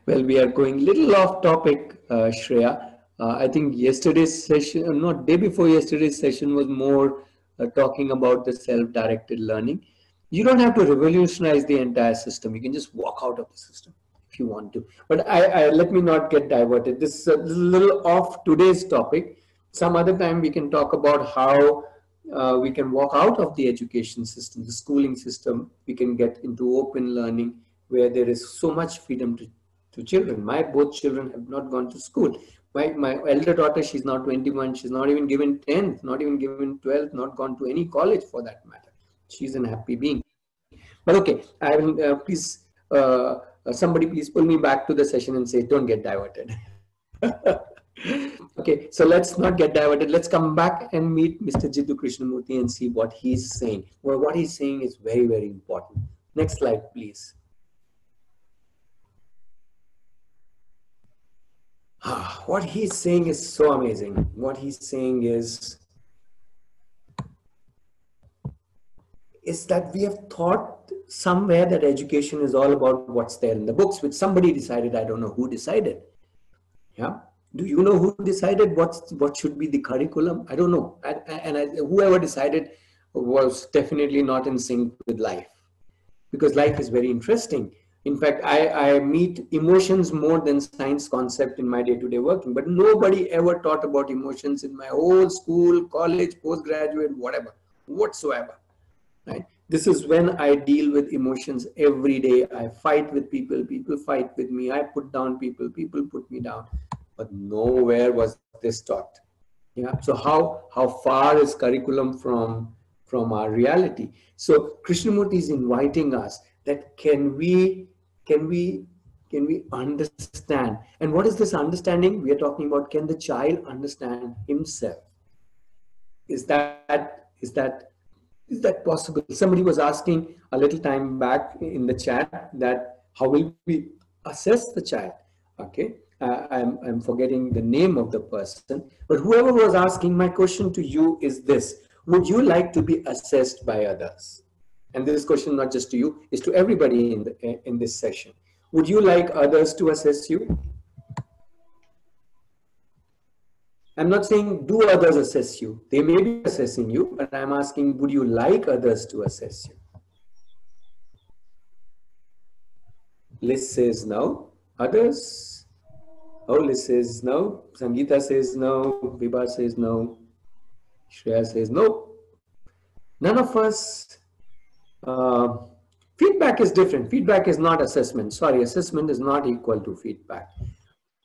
Well, we are going little off topic, Shreya. I think yesterday's session, not day before yesterday's session, was more talking about the self-directed learning. You don't have to revolutionize the entire system. You can just walk out of the system if you want to. But let me not get diverted. This is a little off today's topic. Some other time we can talk about how we can walk out of the education system, the schooling system. We can get into open learning where there is so much freedom to children. My both children have not gone to school. My elder daughter, she's now 21. She's not even given 10th, not even given 12th, not gone to any college for that matter. She's an happy being. But okay, I will please, somebody please pull me back to the session and say, don't get diverted. Okay, so let's not get diverted. Let's come back and meet Mr. Jiddu Krishnamurthy and see what he's saying. Well, what he's saying is very, very important. Next slide, please. What he's saying is so amazing. What he's saying is that we have thought somewhere that education is all about what's there in the books, which somebody decided. I don't know who decided. Yeah. Do you know who decided what should be the curriculum? I don't know. Whoever decided was definitely not in sync with life, because life is very interesting. In fact, I meet emotions more than science concept in my day-to-day working, but nobody ever taught about emotions in my whole school, college, postgraduate, whatsoever, right? This is when I deal with emotions every day. I fight with people, people fight with me. I put down people, people put me down, but nowhere was this taught. Yeah. So how far is curriculum from our reality? So Krishnamurthy is inviting us that can we understand? And what is this understanding? We are talking about, can the child understand himself? Is that possible? Somebody was asking a little time back in the chat that how will we assess the child? Okay, I'm forgetting the name of the person, but whoever was asking, my question to you is this: would you like to be assessed by others? And this question, not just to you, is to everybody in this session. Would you like others to assess you? I'm not saying do others assess you. They may be assessing you, but I'm asking, would you like others to assess you? Liz says no. Others? Oh, Liz says no. Sangeeta says no. Vibha says no. Shreya says no. None of us. Uh, Feedback is different. Feedback is not assessment. Sorry, assessment is not equal to feedback.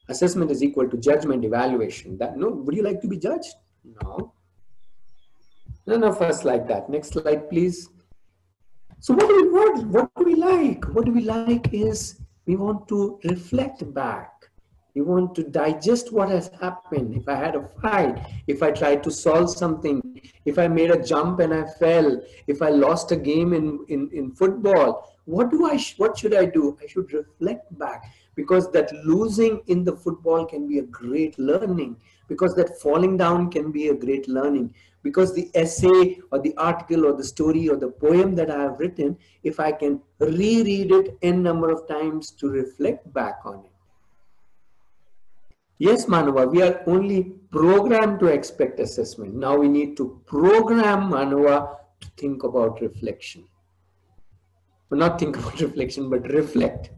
Assessment is equal to judgment, evaluation. That no. Would you like to be judged? No. None of us like that. Next slide, please. So what do we want? What do we like? What do we like is we want to reflect back. We want to digest what has happened. If I had a fight, if I tried to solve something, if I made a jump and I fell, if I lost a game in football, what should I do? I should reflect back, because that losing in the football can be a great learning, because that falling down can be a great learning, because the essay or the article or the story or the poem that I have written, if I can reread it n number of times to reflect back on it. Yes, Manava, we are only programmed to expect assessment. Now we need to program Manava to think about reflection. Well, not think about reflection, but reflect.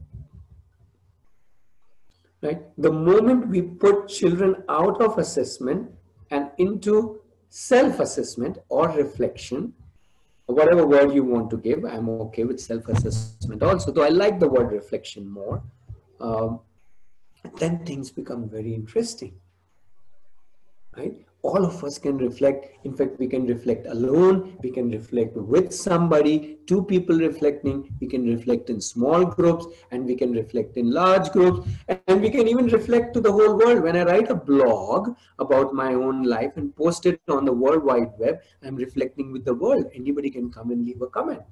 Right? The moment we put children out of assessment and into self-assessment or reflection, whatever word you want to give, I'm okay with self-assessment also, though I like the word reflection more. Then things become very interesting, right? All of us can reflect. In fact, we can reflect alone, we can reflect with somebody, two people reflecting, we can reflect in small groups, and we can reflect in large groups, and we can even reflect to the whole world. When I write a blog about my own life and post it on the World Wide Web, I'm reflecting with the world. Anybody can come and leave a comment.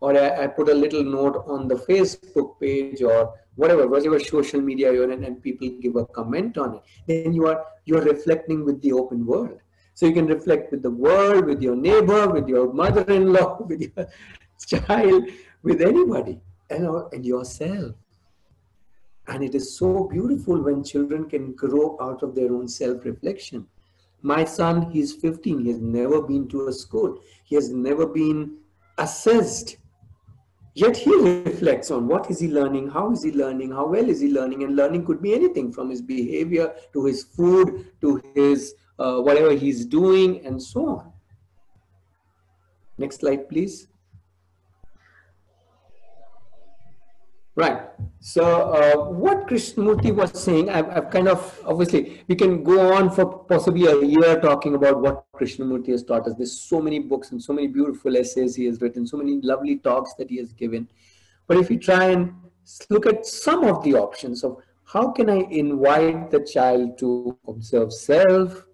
Or I put a little note on the Facebook page or whatever social media you're in, and people give a comment on it. Then you're reflecting with the open world. So you can reflect with the world, with your neighbor, with your mother-in-law, with your child, with anybody, and yourself. And it is so beautiful when children can grow out of their own self-reflection. My son, he's 15. He has never been to a school. He has never been assessed. Yet he reflects on what is he learning, how is he learning, how well is he learning, and learning could be anything from his behavior to his food to his whatever he's doing and so on. Next slide, please. Right. So what Krishnamurti was saying, I've kind of, obviously, we can go on for possibly a year talking about what Krishnamurti has taught us. There's so many books and so many beautiful essays he has written, so many lovely talks that he has given. But if we try and look at some of the options of how can I invite the child to observe self,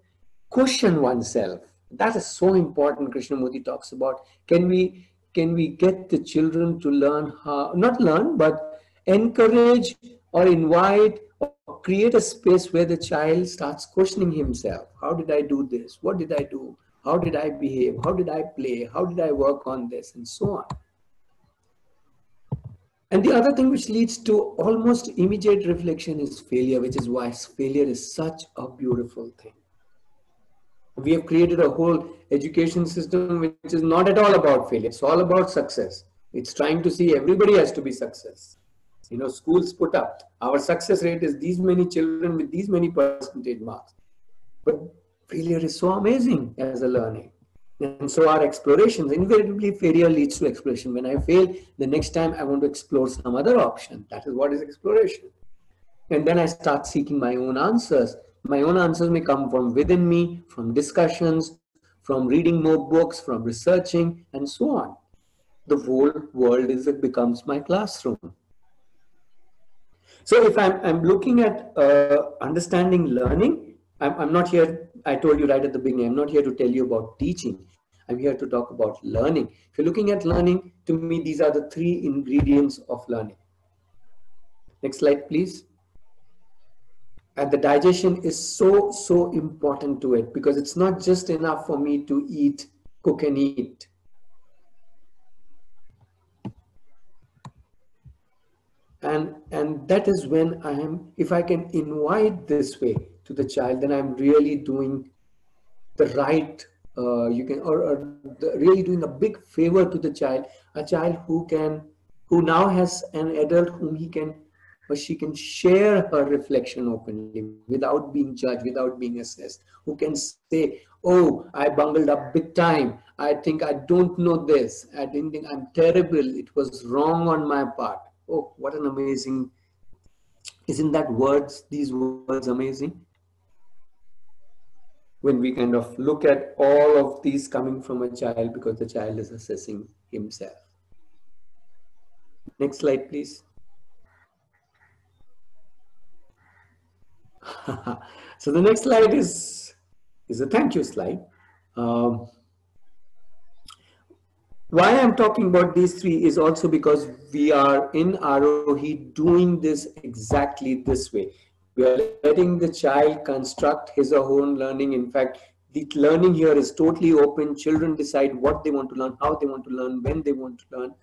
question oneself. That is so important. Krishnamurti talks about, can we get the children to learn how, not learn, but encourage or invite or create a space where the child starts questioning himself. How did I do this? What did I do? How did I behave? How did I play? How did I work on this? And so on. And the other thing which leads to almost immediate reflection is failure, which is why failure is such a beautiful thing. We have created a whole education system which is not at all about failure. It's all about success. It's trying to see everybody has to be success. You know, schools put up, our success rate is these many children with these many percentage marks. But failure is so amazing as a learning. And so our explorations, invariably failure leads to exploration. When I fail, the next time I want to explore some other option. That is what is exploration. And then I start seeking my own answers. My own answers may come from within me, from discussions, from reading more books, from researching, and so on. The whole world becomes my classroom. So if I'm looking at understanding learning, I'm not here, I told you right at the beginning, I'm not here to tell you about teaching. I'm here to talk about learning. If you're looking at learning, to me, these are the three ingredients of learning. Next slide, please. And the digestion is so important to it, because it's not just enough for me to eat, cook and eat. And that is when if I can invite this way to the child, then I'm really doing the right, really doing a big favor to the child, a child who can who now has an adult whom he can or she can share her reflection openly without being judged, without being assessed, who can say, oh, I bungled up big time. I think I don't know this. I didn't think I'm terrible. It was wrong on my part. Oh, what an amazing, isn't that these words amazing? When we kind of look at all of these coming from a child because the child is assessing himself. Next slide, please. So the next slide is a thank you slide. Why I'm talking about these three is also because we are in Arohi doing this exactly this way. We are letting the child construct his or her own learning. In fact, the learning here is totally open. Children decide what they want to learn, how they want to learn, when they want to learn,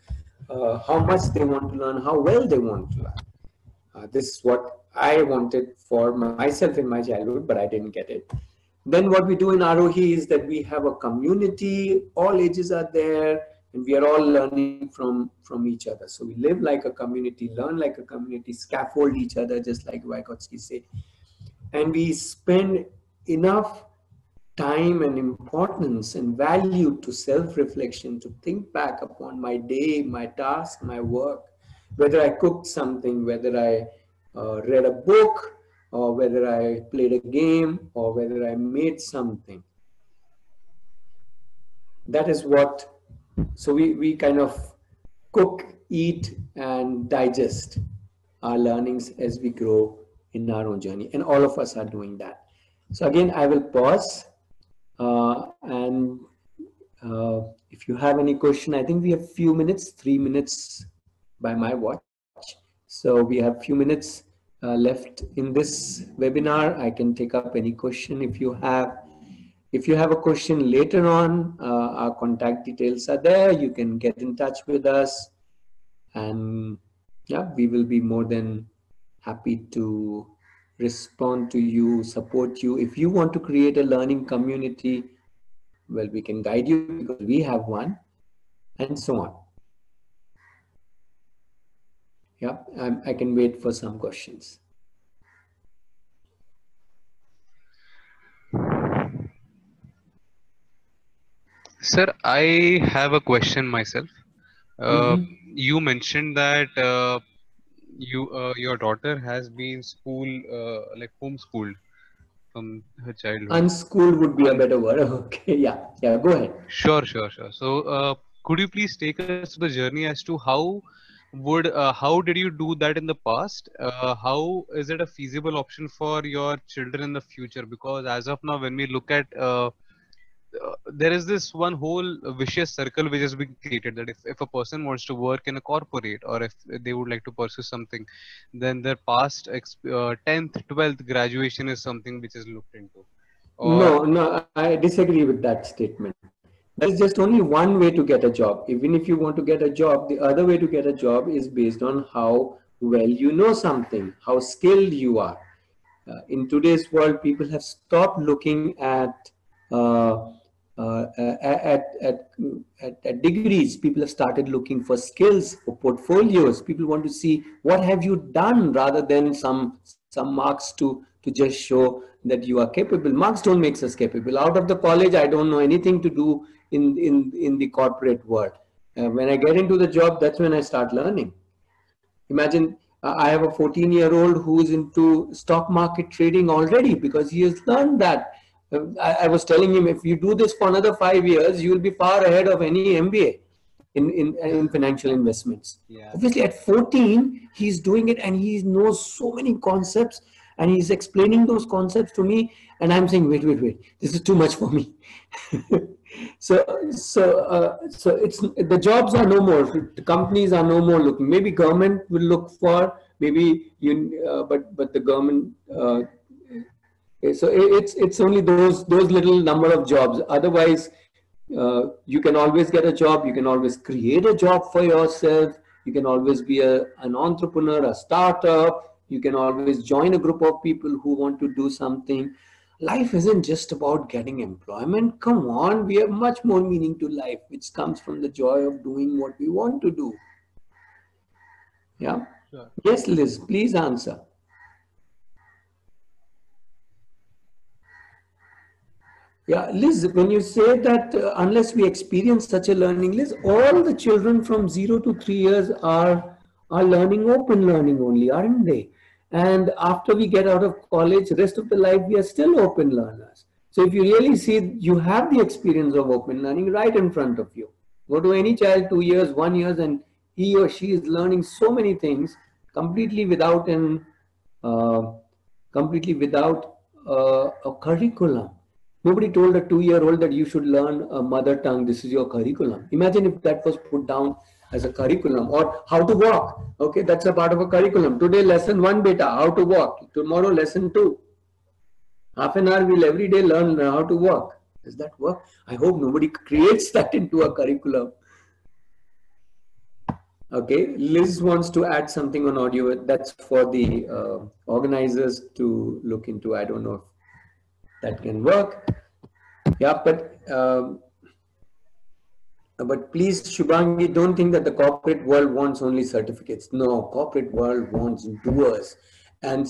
how much they want to learn, how well they want to learn. This is what I wanted for myself in my childhood, but I didn't get it. Then what we do in Arohi is that we have a community, all ages are there, and we are all learning from each other. So we live like a community, learn like a community, scaffold each other, just like Vygotsky said. And we spend enough time and importance and value to self-reflection, to think back upon my day, my task, my work, whether I cooked something, whether I read a book, or whether I played a game, or whether I made something. That is what, so we kind of cook, eat, and digest our learnings as we grow in our own journey. And all of us are doing that. So again, I will pause. And if you have any question, I think we have few minutes, 3 minutes by my watch. So we have few minutes left in this webinar. I can take up any question if you have. If you have a question later on, our contact details are there. You can get in touch with us, and yeah, we will be more than happy to respond to you, support you. If you want to create a learning community, well, we can guide you because we have one, and so on. Yeah, I can wait for some questions. Sir, I have a question myself. You mentioned that your daughter has been like homeschooled from her childhood. Unschooled would be a better word. Okay, yeah, go ahead. Sure. So, could you please take us to the journey as to how did you do that in the past? How is it a feasible option for your children in the future? Because as of now, when we look at there is this one whole vicious circle which has been created, that if a person wants to work in a corporate, or if they would like to pursue something, then their past 10th 12th graduation is something which is looked into. No, I disagree with that statement. There is just only one way to get a job. Even if you want to get a job, the other way to get a job is based on how well you know something, how skilled you are. In today's world, people have stopped looking at degrees. People have started looking for skills, for portfolios. People want to see what have you done rather than some marks to just show that you are capable. Marks don't make us capable. Out of the college, I don't know anything to do in the corporate world. When I get into the job, that's when I start learning. Imagine I have a 14-year-old who is into stock market trading already because he has learned that. I was telling him, if you do this for another 5 years, you will be far ahead of any MBA in financial investments. Yeah. Obviously, at 14, he's doing it and he knows so many concepts and he's explaining those concepts to me. And I'm saying, wait, this is too much for me. So it's the jobs are no more. The companies are no more looking. Maybe government will look for, maybe but the government. So it's only those little number of jobs. Otherwise, you can always get a job. You can always create a job for yourself. You can always be an entrepreneur, a startup. You can always join a group of people who want to do something. Life isn't just about getting employment. Come on, we have much more meaning to life, which comes from the joy of doing what we want to do. Yeah. Sure. Yes, Liz, please answer. Yeah, Liz, when you say that unless we experience such a learning, Liz, all the children from 0 to 3 years are learning open learning only, aren't they? And after we get out of college, rest of the life we are still open learners. So if you really see, you have the experience of open learning right in front of you. Go to any child, 2 years, 1 year, and he or she is learning so many things completely without an uh, completely without a curriculum. Nobody told a 2 year old that you should learn a mother tongue. This is your curriculum. Imagine if that was put down as a curriculum, or how to walk. Okay, that's a part of a curriculum. Today, lesson one, beta, how to walk. Tomorrow, lesson two. Half an hour, we'll every day learn how to walk. Does that work? I hope nobody creates that into a curriculum. Okay, Liz wants to add something on audio. That's for the organizers to look into. I don't know if that can work. Yeah, but please, Shubhangi, don't think that the corporate world wants only certificates. No, corporate world wants doers and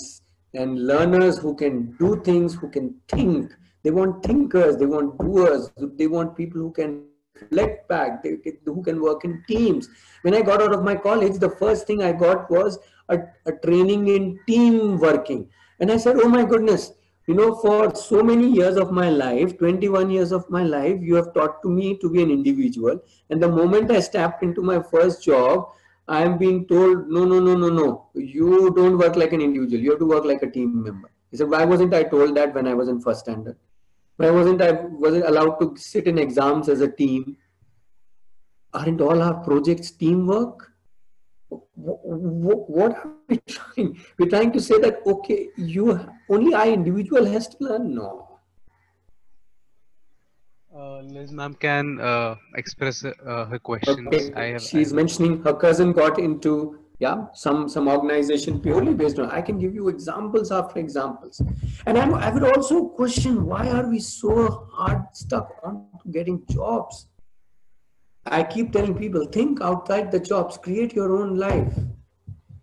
and learners who can do things, who can think. They want thinkers, they want doers, they want people who can reflect back, who can work in teams. When I got out of my college, the first thing I got was a training in team working. And I said, oh my goodness, for so many years of my life, 21 years of my life, you have taught to me to be an individual. And the moment I stepped into my first job, I am being told, no, no, no, no, no, you don't work like an individual. You have to work like a team member. He said, why wasn't I told that when I was in first standard? Why wasn't allowed to sit in exams as a team? Aren't all our projects teamwork? What are we trying? We're trying to say that, okay, only I individual has to learn? No. Liz ma'am can express her questions. Okay, I she's have. mentioning her cousin got into, yeah, some organization purely based on. I can give you examples after examples, and I would also question, why are we so hard stuck on getting jobs? I keep telling people, think outside the jobs, create your own life.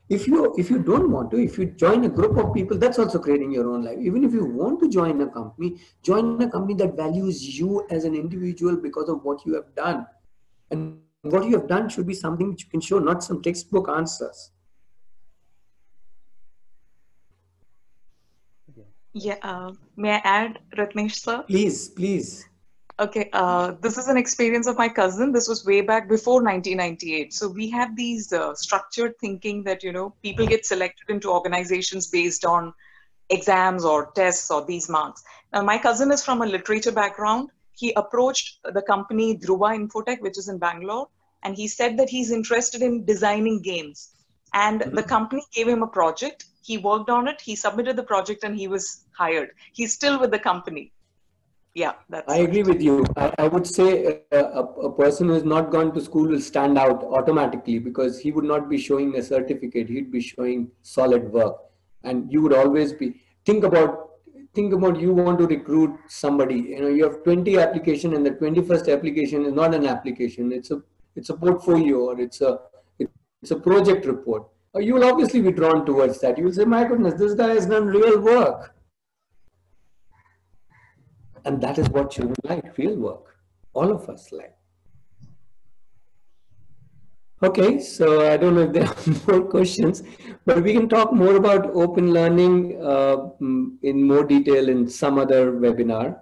If you don't want to, if you join a group of people, that's also creating your own life. Even if you want to join a company that values you as an individual because of what you have done. And what you have done should be something which you can show, not some textbook answers. Okay. Yeah, may I add, Ratnesh sir? Please, please. Okay, this is an experience of my cousin. This was way back before 1998. So we have these structured thinking that, people get selected into organizations based on exams or tests or these marks. Now, my cousin is from a literature background. He approached the company Dhruva Infotech, which is in Bangalore, and he said that he's interested in designing games. And the company gave him a project. He worked on it. He submitted the project and he was hired. He's still with the company. Yeah, that's I agree with you. I would say a person who has not gone to school will stand out automatically because he would not be showing a certificate. He'd be showing solid work. And you would always be, think about you want to recruit somebody. You have 20 application and the 21st application is not an application. It's a portfolio, or it's a project report. You will obviously be drawn towards that. You will say, my goodness, this guy has done real work. And that is what children like, real work. All of us like. Okay, so I don't know if there are more questions, but we can talk more about open learning in more detail in some other webinar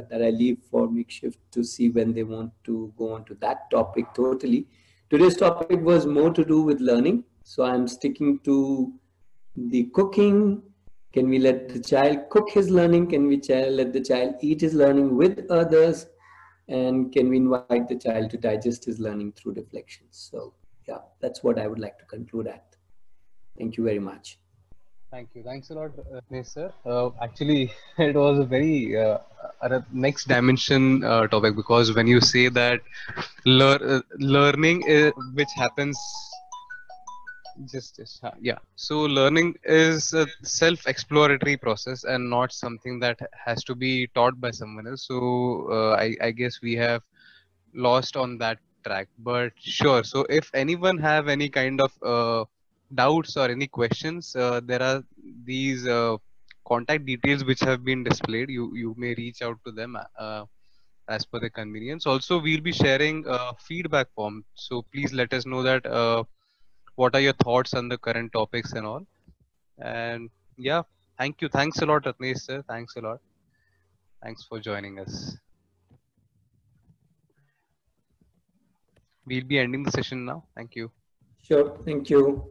that I leave for Makeshift to see when they want to go on to that topic totally. Today's topic was more to do with learning. So I'm sticking to the cooking. Can we let the child cook his learning? Can we let the child eat his learning with others? And can we invite the child to digest his learning through reflections? So yeah, that's what I would like to conclude at. Thank you very much. Thank you. Thanks a lot, Ramesh sir. Actually, it was a very next dimension topic, because when you say that learning which happens yeah, so learning is a self-exploratory process and not something that has to be taught by someone else. So I guess we have lost on that track, but sure. So if anyone have any kind of doubts or any questions, there are these contact details which have been displayed. You may reach out to them as per the convenience. Also, we'll be sharing a feedback form. So please let us know that what are your thoughts on the current topics and all. And yeah, thank you. Thanks a lot, Ratnesh sir. Thanks a lot. Thanks for joining us. We'll be ending the session now. Thank you. Sure. Thank you.